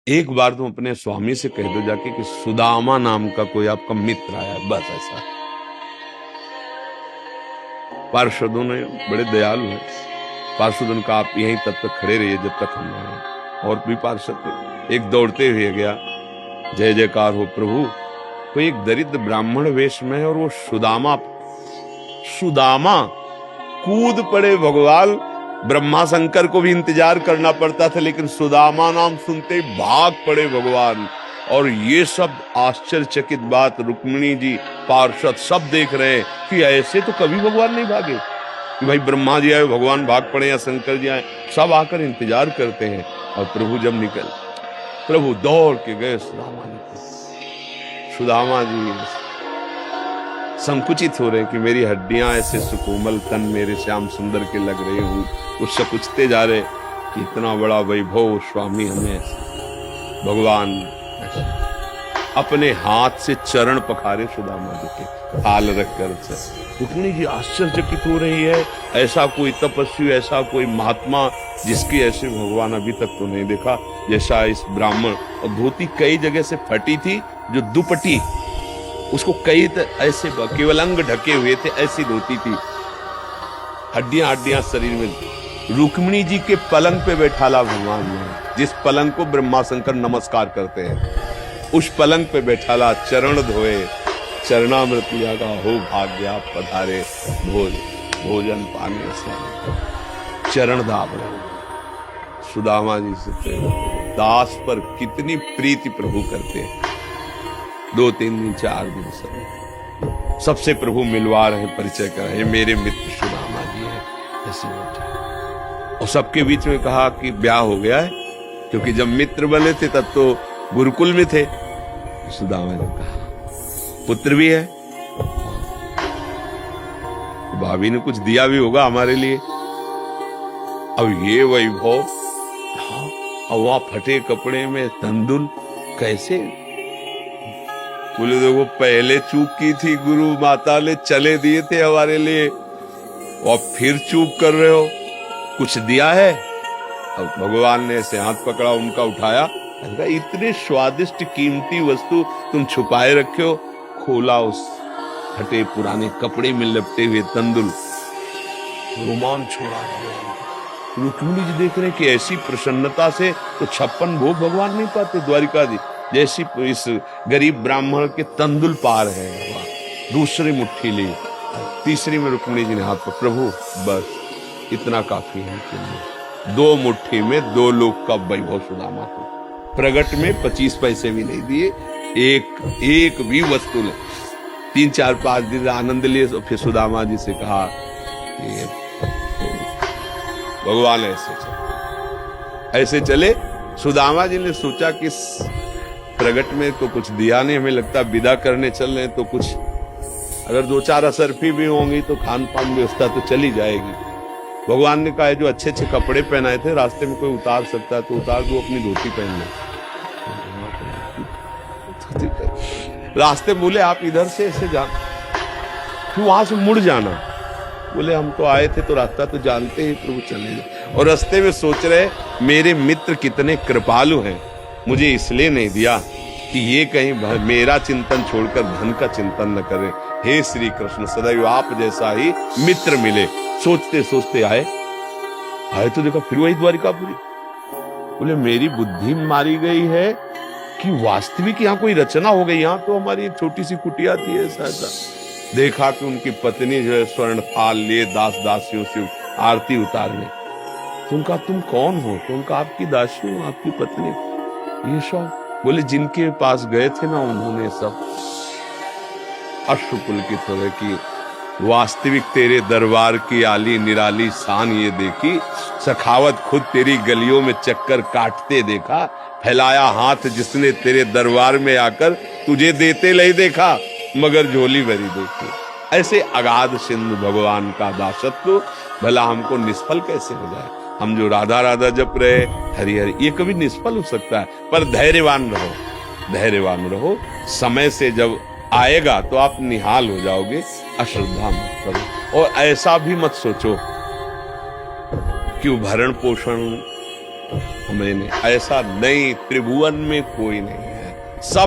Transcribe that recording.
एक बार तुम अपने स्वामी से कह दो जाके कि सुदामा नाम का कोई आपका मित्र आया, बस ऐसा। पार्षदों ने बड़े दयालु हैं, पार्षदों का आप यहीं तब तक खड़े रहिए जब तक हम आए। और भी पार्षद थे, एक दौड़ते हुए गया, जय जयकार हो प्रभु। कोई एक दरिद्र ब्राह्मण वेश में है और वो सुदामा कूद पड़े भगवान। ब्रह्मा शंकर को भी इंतजार करना पड़ता था, लेकिन सुदामा नाम सुनते ही भाग पड़े भगवान। और ये सब आश्चर्यचकित बात रुक्मिणी जी, पार्षद सब देख रहे हैं कि ऐसे तो कभी भगवान नहीं भागे कि भाई ब्रह्मा जी आए भगवान भाग पड़े या शंकर जी आए, सब आकर इंतजार करते हैं। और प्रभु जब निकल, प्रभु दौड़ के गए सुदामा जी। सुदामा जी संकुचित हो रहे कि मेरी हड्डियां ऐसे सुकोमल, तन मेरे श्याम सुंदर के लग रहे हूं, उससे पूछते जा रहे कि इतना बड़ा वैभव स्वामी हमें। भगवान अपने हाथ से चरण पखारे सुदामा जी के, हाल रखकर। रुक्मिणी जी आश्चर्यचकित हो रही है, ऐसा कोई तपस्वी, ऐसा कोई महात्मा जिसकी ऐसे भगवान अभी तक तो नहीं देखा जैसा इस ब्राह्मण। और धोती कई जगह से फटी थी, जो दुपट्टी उसको कई ऐसे केवल अंग ढके हुए थे, ऐसी धोती थी, हड्डियां हड्डियां शरीर में। रुक्मिणी जी के पलंग पे बैठाला भगवान ने, जिस पलंग को ब्रह्मा शंकर नमस्कार करते हैं, उस पलंग पे बैठाला, चरण धोए, चरणामृत लिया का हो भाग्य आप पधारे, भोजन पानी से चरण दाब रहे। सुदामा जी से दास पर कितनी प्रीति प्रभु करते हैं। 2-3 दिन 4 दिन सबसे प्रभु मिलवा रहे, परिचय कर रहे, मेरे मित्र सुदामा जी हैं, ऐसे बैठे। और सबके बीच में कहा कि ब्याह हो गया है, क्योंकि जब मित्र बने थे तब तो गुरुकुल में थे। सुदामा ने कहा पुत्र भी है, भाभी ने कुछ दिया भी होगा हमारे लिए। अब ये वैभव, वहां फटे कपड़े में तंदुल कैसे? बोले देखो पहले चूक की थी, गुरु माता ने चले दिए थे हमारे लिए, और फिर चूक कर रहे हो, कुछ दिया है? अब भगवान ने ऐसे हाथ पकड़ा, उनका उठाया, इतने स्वादिष्ट कीमती वस्तु तुम छुपाए रखे हो। खोला, उस फटे पुराने कपड़े में लपटे हुए तंदुल, रोमान छोड़ा। रुक्मिणी जी देख रहे कि ऐसी प्रसन्नता से तो 56 भोग भगवान नहीं पाते द्वारिकाधीश, जैसी इस गरीब ब्राह्मण के तंदुल पार है। दूसरी मुट्ठी ली, तीसरी में रुक्मिणी जी ने हाथ पर, प्रभु बस इतना काफी है कि नहीं। 2 मुट्ठी में 2 लोग का वैभव सुदामा को। प्रगट में 25 पैसे भी नहीं दिए, एक भी वस्तु नहीं। 3-4-5 दिन आनंद लिए, तो फिर सुदामा जी से कहा कि भगवान ऐसे चले। सुदामा जी ने सोचा कि प्रगट में तो कुछ दिया नहीं, हमें लगता विदा करने चल रहे तो कुछ अगर 2-4 असरफी भी होंगी तो खान पान व्यवस्था तो चली जाएगी। भगवान ने कहा जो अच्छे अच्छे कपड़े पहनाए थे, रास्ते में कोई उतार सकता है तो उतार दो, अपनी धोती पहन लो। रास्ते बोले आप इधर से ऐसे जा, फिर वहां से मुड़ जाना। बोले हम तो आए थे तो रास्ता तो जानते ही, प्रभु चले जाए। और रास्ते में सोच रहे मेरे मित्र कितने कृपालु हैं, मुझे इसलिए नहीं दिया कि ये कहीं मेरा चिंतन छोड़कर धन का चिंतन न करें। हे श्री कृष्ण, सदैव आप जैसा ही मित्र मिले। सोचते सोचते आए तो देखा फिर वही द्वारिकापुरी। बोले मेरी बुद्धि मारी गई है कि वास्तविक यहाँ कोई रचना हो गई। यहाँ तो हमारी एक छोटी सी कुटिया थी, ऐसा देखा कि उनकी पत्नी जो है स्वर्ण थाल लिए दास दासियों से आरती उतारने। तो उनका तुम कौन हो? तो उनका आपकी दासी हूँ, आपकी पत्नी। ये सब बोले जिनके पास गए थे ना, उन्होंने सब अश्रुपुलकित हो गए कि वास्तविक तेरे दरबार की आली निराली शान ये देखी, सखावत खुद तेरी गलियों में चक्कर काटते देखा, फैलाया हाथ जिसने तेरे दरबार में आकर तुझे देते नहीं देखा, मगर झोली भरी देखी। ऐसे अगाध सिंधु भगवान का दासत्व भला हमको निष्फल कैसे हो जाए? हम जो राधा राधा जप रहे, हरि हरि, ये कभी निष्फल हो सकता है। पर धैर्यवान रहो, धैर्यवान रहो। समय से जब आएगा तो आप निहाल हो जाओगे। अश्रद्धा मत करो, और ऐसा भी मत सोचो कि भरण पोषण मैंने ऐसा नहीं, त्रिभुवन में कोई नहीं है, सब